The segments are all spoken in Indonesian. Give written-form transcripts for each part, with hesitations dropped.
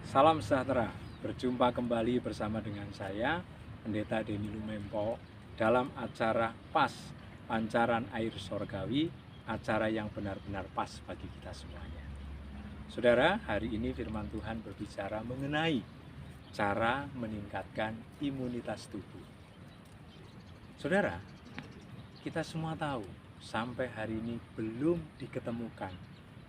Salam sejahtera, berjumpa kembali bersama dengan saya, Pendeta Denny Lumempo, dalam acara PAS, Pancaran Air Sorgawi, acara yang benar-benar pas bagi kita semuanya. Saudara, hari ini firman Tuhan berbicara mengenai cara meningkatkan imunitas tubuh. Saudara, kita semua tahu, sampai hari ini belum diketemukan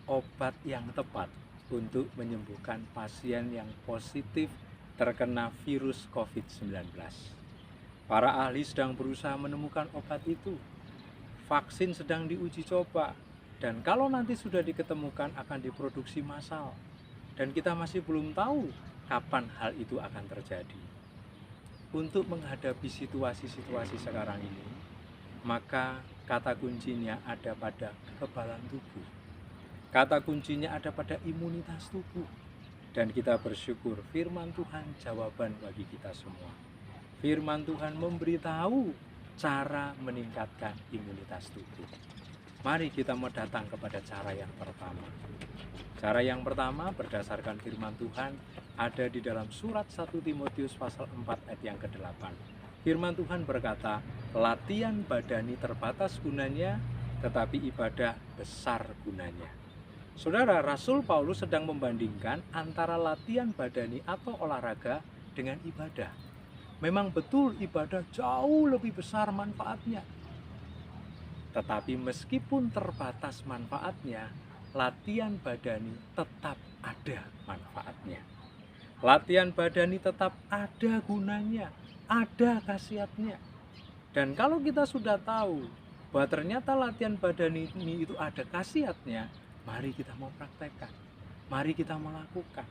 obat yang tepat untuk menyembuhkan pasien yang positif terkena virus COVID-19. Para ahli sedang berusaha menemukan obat itu. Vaksin sedang diuji coba, dan kalau nanti sudah diketemukan akan diproduksi massal. Dan kita masih belum tahu kapan hal itu akan terjadi. Untuk menghadapi situasi-situasi sekarang ini, maka kata kuncinya ada pada kekebalan tubuh. Kata kuncinya ada pada imunitas tubuh. Dan kita bersyukur firman Tuhan jawaban bagi kita semua. Firman Tuhan memberitahu cara meningkatkan imunitas tubuh. Mari kita mau datang kepada cara yang pertama. Cara yang pertama berdasarkan firman Tuhan ada di dalam surat 1 Timotius pasal 4 ayat yang ke-8. Firman Tuhan berkata, latihan badani terbatas gunanya, tetapi ibadah besar gunanya. Saudara, Rasul Paulus sedang membandingkan antara latihan badani atau olahraga dengan ibadah. Memang betul ibadah jauh lebih besar manfaatnya. Tetapi meskipun terbatas manfaatnya, latihan badani tetap ada manfaatnya. Latihan badani tetap ada gunanya, ada khasiatnya. Dan kalau kita sudah tahu bahwa ternyata latihan badani ini itu ada khasiatnya, mari kita mau praktekkan, mari kita melakukan.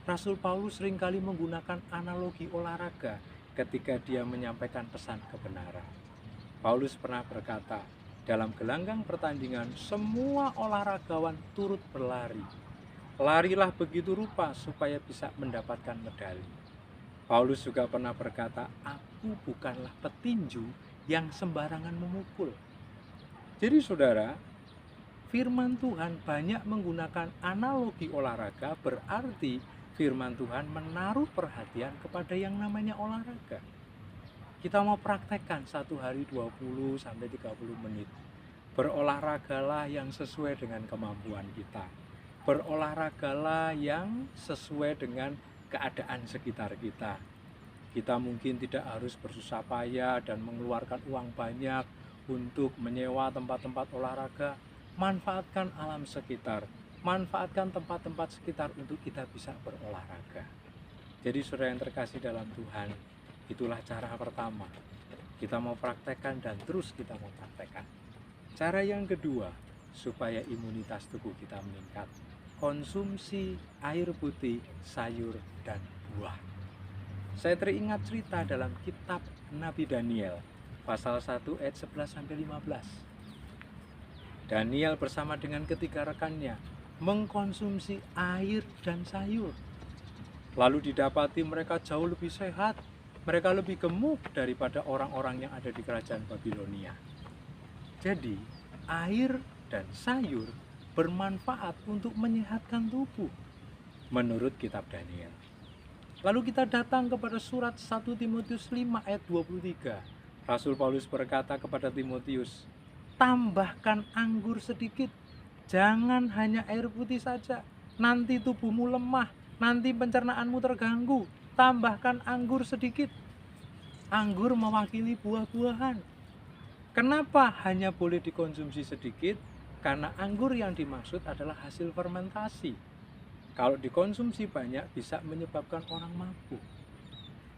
Rasul Paulus seringkali menggunakan analogi olahraga ketika dia menyampaikan pesan kebenaran. Paulus pernah berkata, dalam gelanggang pertandingan semua olahragawan turut berlari. Larilah begitu rupa supaya bisa mendapatkan medali. Paulus juga pernah berkata, aku bukanlah petinju yang sembarangan memukul. Jadi saudara, firman Tuhan banyak menggunakan analogi olahraga, berarti firman Tuhan menaruh perhatian kepada yang namanya olahraga. Kita mau praktekkan satu hari 20 sampai 30 menit. Berolahragalah yang sesuai dengan kemampuan kita. Berolahragalah yang sesuai dengan keadaan sekitar kita. Kita mungkin tidak harus bersusah payah dan mengeluarkan uang banyak untuk menyewa tempat-tempat olahraga. Manfaatkan alam sekitar, manfaatkan tempat-tempat sekitar untuk kita bisa berolahraga. Jadi saudara yang terkasih dalam Tuhan, itulah cara pertama. Kita mau praktekkan dan terus kita mau praktekkan. Cara yang kedua, supaya imunitas tubuh kita meningkat, konsumsi air putih, sayur, dan buah. Saya teringat cerita dalam kitab Nabi Daniel, pasal 1 ayat 11-15. Daniel bersama dengan ketiga rekannya mengkonsumsi air dan sayur. Lalu didapati mereka jauh lebih sehat, mereka lebih gemuk daripada orang-orang yang ada di kerajaan Babilonia. Jadi, air dan sayur bermanfaat untuk menyehatkan tubuh menurut kitab Daniel. Lalu kita datang kepada surat 1 Timotius 5 ayat 23. Rasul Paulus berkata kepada Timotius, tambahkan anggur sedikit, jangan hanya air putih saja, nanti tubuhmu lemah, nanti pencernaanmu terganggu. Tambahkan anggur sedikit. Anggur mewakili buah-buahan. Kenapa hanya boleh dikonsumsi sedikit? Karena anggur yang dimaksud adalah hasil fermentasi. Kalau dikonsumsi banyak bisa menyebabkan orang mabuk.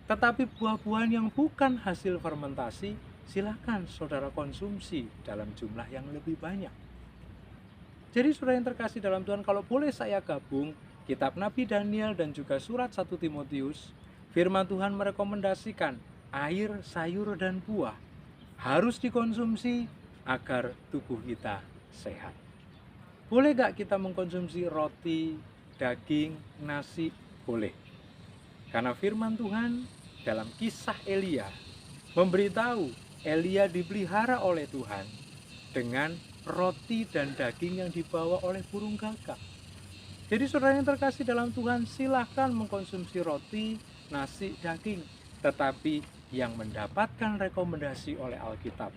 Tetapi buah-buahan yang bukan hasil fermentasi, silakan saudara konsumsi dalam jumlah yang lebih banyak. Jadi saudara yang terkasih dalam Tuhan, kalau boleh saya gabung kitab Nabi Daniel dan juga surat 1 Timotius, firman Tuhan merekomendasikan air, sayur, dan buah harus dikonsumsi agar tubuh kita sehat. Boleh gak kita mengkonsumsi roti, daging, nasi? Boleh. Karena firman Tuhan dalam kisah Elia memberitahu Elia dipelihara oleh Tuhan dengan roti dan daging yang dibawa oleh burung gagak. Jadi saudara yang terkasih dalam Tuhan, silahkan mengkonsumsi roti, nasi, daging. Tetapi yang mendapatkan rekomendasi oleh Alkitab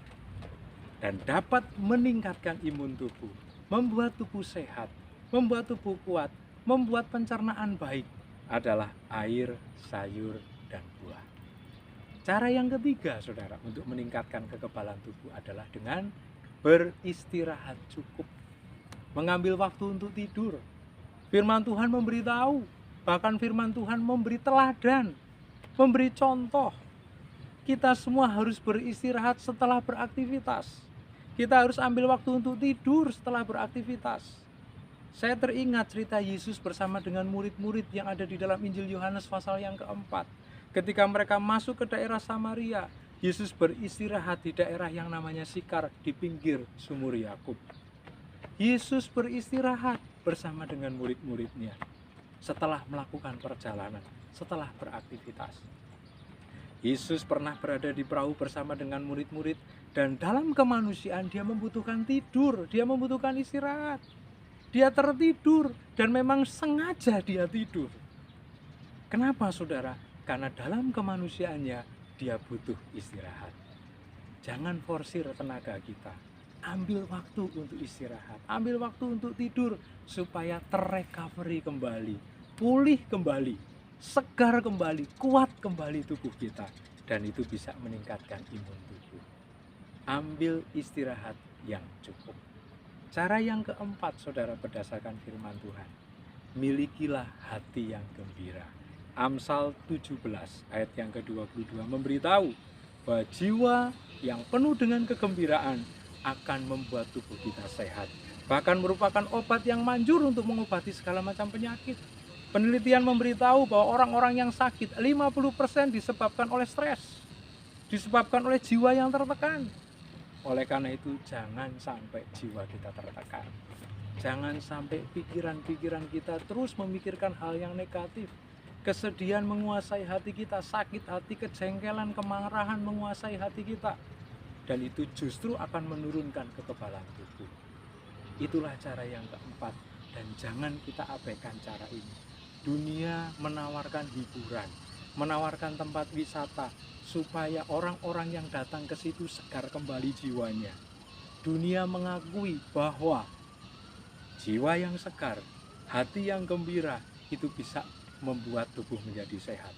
dan dapat meningkatkan imun tubuh, membuat tubuh sehat, membuat tubuh kuat, membuat pencernaan baik adalah air, sayur, dan buah. Cara yang ketiga, saudara, untuk meningkatkan kekebalan tubuh adalah dengan beristirahat cukup. Mengambil waktu untuk tidur. Firman Tuhan memberitahu, bahkan firman Tuhan memberi teladan, memberi contoh. Kita semua harus beristirahat setelah beraktivitas. Kita harus ambil waktu untuk tidur setelah beraktivitas. Saya teringat cerita Yesus bersama dengan murid-murid yang ada di dalam Injil Yohanes pasal yang keempat. Ketika mereka masuk ke daerah Samaria, Yesus beristirahat di daerah yang namanya Sikar di pinggir sumur Yakub. Yesus beristirahat bersama dengan murid-muridnya setelah melakukan perjalanan, setelah beraktivitas. Yesus pernah berada di perahu bersama dengan murid-murid, dan dalam kemanusiaan dia membutuhkan tidur, dia membutuhkan istirahat. Dia tertidur dan memang sengaja dia tidur. Kenapa saudara? Karena dalam kemanusiaannya dia butuh istirahat. Jangan forsir tenaga kita. Ambil waktu untuk istirahat, ambil waktu untuk tidur supaya terrecovery kembali, pulih kembali, segar kembali, kuat kembali tubuh kita, dan itu bisa meningkatkan imun tubuh. Ambil istirahat yang cukup. Cara yang keempat, saudara, berdasarkan firman Tuhan, milikilah hati yang gembira. Amsal 17 ayat yang ke-22 memberitahu bahwa jiwa yang penuh dengan kegembiraan akan membuat tubuh kita sehat. Bahkan merupakan obat yang manjur untuk mengobati segala macam penyakit. Penelitian memberitahu bahwa orang-orang yang sakit 50% disebabkan oleh stres, disebabkan oleh jiwa yang tertekan. Oleh karena itu jangan sampai jiwa kita tertekan. Jangan sampai pikiran-pikiran kita terus memikirkan hal yang negatif. Kesedihan menguasai hati kita, sakit hati, kejengkelan, kemarahan menguasai hati kita. Dan itu justru akan menurunkan kekebalan tubuh. Itulah cara yang keempat, dan jangan kita abaikan cara ini. Dunia menawarkan hiburan, menawarkan tempat wisata, supaya orang-orang yang datang ke situ segar kembali jiwanya. Dunia mengakui bahwa jiwa yang segar, hati yang gembira, itu bisa membuat tubuh menjadi sehat.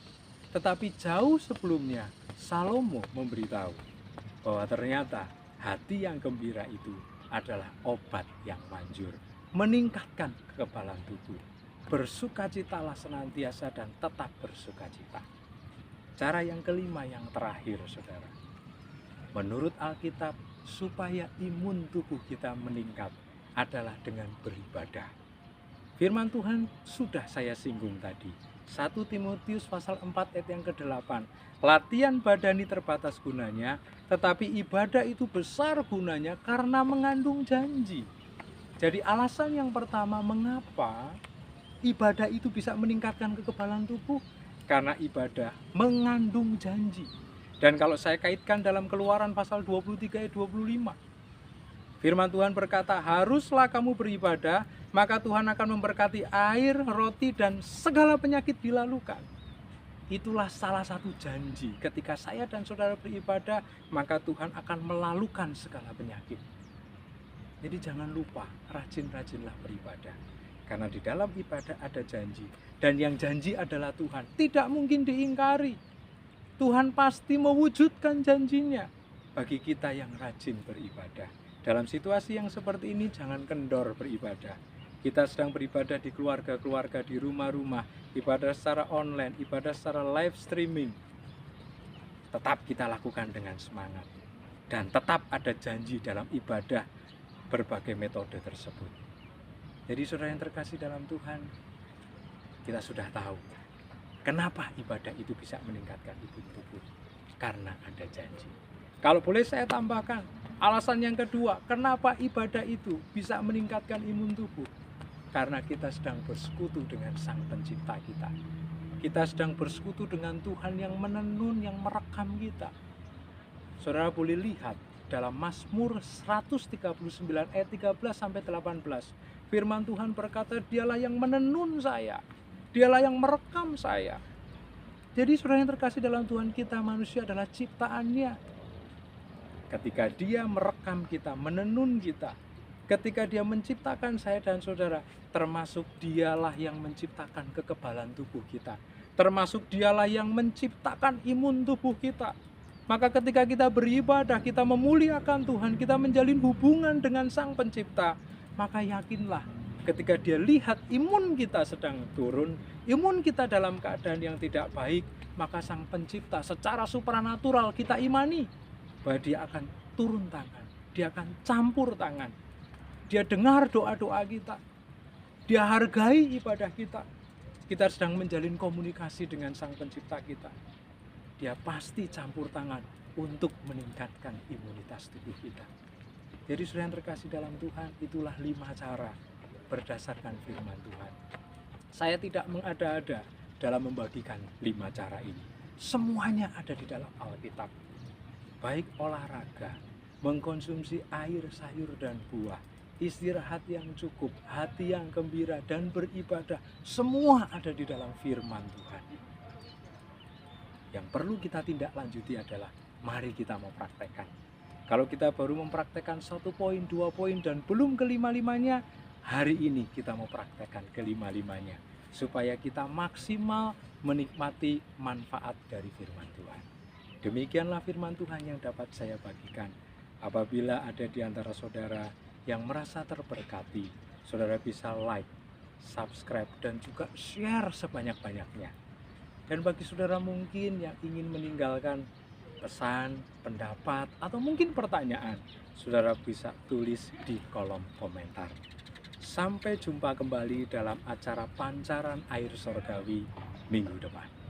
Tetapi jauh sebelumnya, Salomo memberitahu bahwa ternyata hati yang gembira itu adalah obat yang manjur, meningkatkan kekebalan tubuh. Bersukacitalah senantiasa dan tetap bersukacita. Cara yang kelima, yang terakhir, saudara, menurut Alkitab, supaya imun tubuh kita meningkat adalah dengan beribadah. Firman Tuhan sudah saya singgung tadi, 1 Timotius pasal 4 ayat yang ke-8. Latihan badani terbatas gunanya, tetapi ibadah itu besar gunanya karena mengandung janji. Jadi alasan yang pertama mengapa ibadah itu bisa meningkatkan kekebalan tubuh, karena ibadah mengandung janji. Dan kalau saya kaitkan dalam Keluaran pasal 23 ayat 25, firman Tuhan berkata, haruslah kamu beribadah, maka Tuhan akan memberkati air, roti, dan segala penyakit dilalukan. Itulah salah satu janji. Ketika saya dan saudara beribadah, maka Tuhan akan melalukan segala penyakit. Jadi jangan lupa, rajin-rajinlah beribadah. Karena di dalam ibadah ada janji. Dan yang janji adalah Tuhan. Tidak mungkin diingkari. Tuhan pasti mewujudkan janjinya bagi kita yang rajin beribadah. Dalam situasi yang seperti ini jangan kendor beribadah. Kita sedang beribadah di keluarga-keluarga, di rumah-rumah, ibadah secara online, ibadah secara live streaming. Tetap kita lakukan dengan semangat. Dan tetap ada janji dalam ibadah berbagai metode tersebut. Jadi saudara yang terkasih dalam Tuhan, kita sudah tahu kenapa ibadah itu bisa meningkatkan imun tubuh. Karena ada janji. Kalau boleh saya tambahkan, alasan yang kedua, kenapa ibadah itu bisa meningkatkan imun tubuh? Karena kita sedang bersekutu dengan Sang Pencipta kita. Kita sedang bersekutu dengan Tuhan yang menenun, yang merekam kita. Saudara boleh lihat dalam Mazmur 139 ayat 13-18. Firman Tuhan berkata, dialah yang menenun saya, dialah yang merekam saya. Jadi saudara yang terkasih dalam Tuhan, kita manusia adalah ciptaannya. Ketika dia merekam kita, menenun kita, ketika dia menciptakan saya dan saudara, termasuk dialah yang menciptakan kekebalan tubuh kita, termasuk dialah yang menciptakan imun tubuh kita. Maka ketika kita beribadah, kita memuliakan Tuhan, kita menjalin hubungan dengan Sang Pencipta, maka yakinlah ketika dia lihat imun kita sedang turun, imun kita dalam keadaan yang tidak baik, maka Sang Pencipta secara supranatural kita imani bahwa dia akan turun tangan, dia akan campur tangan, dia dengar doa-doa kita, dia hargai ibadah kita. Kita sedang menjalin komunikasi dengan Sang Pencipta kita, dia pasti campur tangan untuk meningkatkan imunitas tubuh kita. Jadi saudara yang terkasih dalam Tuhan, itulah 5 cara berdasarkan firman Tuhan. Saya tidak mengada-ada dalam membagikan 5 cara ini. Semuanya ada di dalam Alkitab. Baik olahraga, mengkonsumsi air, sayur, dan buah, istirahat yang cukup, hati yang gembira, dan beribadah, semua ada di dalam firman Tuhan. Yang perlu kita tindak lanjuti adalah mari kita mau praktekkan. Kalau kita baru mempraktekkan 1 poin, 2 poin, dan belum kelima-limanya, hari ini kita mau praktekkan kelima-limanya, supaya kita maksimal menikmati manfaat dari firman Tuhan. Demikianlah firman Tuhan yang dapat saya bagikan. Apabila ada di antara saudara yang merasa terberkati, saudara bisa like, subscribe, dan juga share sebanyak-banyaknya. Dan bagi saudara mungkin yang ingin meninggalkan pesan, pendapat, atau mungkin pertanyaan, saudara bisa tulis di kolom komentar. Sampai jumpa kembali dalam acara Pancaran Air Sorgawi minggu depan.